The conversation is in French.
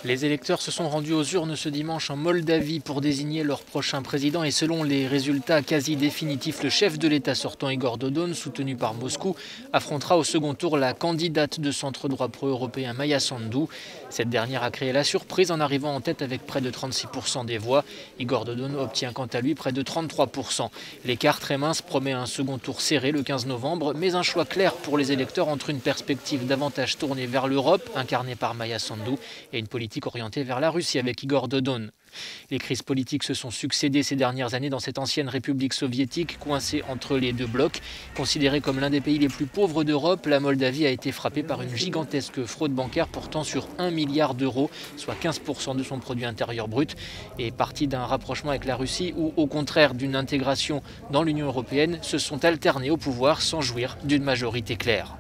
Les électeurs se sont rendus aux urnes ce dimanche en Moldavie pour désigner leur prochain président et selon les résultats quasi définitifs, le chef de l'État sortant Igor Dodon, soutenu par Moscou, affrontera au second tour la candidate de centre-droit pro-européen Maia Sandu. Cette dernière a créé la surprise en arrivant en tête avec près de 36% des voix. Igor Dodon obtient quant à lui près de 33%. L'écart très mince promet un second tour serré le 15 novembre, mais un choix clair pour les électeurs entre une perspective davantage tournée vers l'Europe, incarnée par Maia Sandu, et une politique orientée vers la Russie avec Igor Dodon. Les crises politiques se sont succédées ces dernières années dans cette ancienne république soviétique coincée entre les deux blocs. Considérée comme l'un des pays les plus pauvres d'Europe, la Moldavie a été frappée par une gigantesque fraude bancaire portant sur 1 milliard d'euros, soit 15% de son produit intérieur brut, et partie d'un rapprochement avec la Russie ou au contraire d'une intégration dans l'Union européenne, se sont alternés au pouvoir sans jouir d'une majorité claire.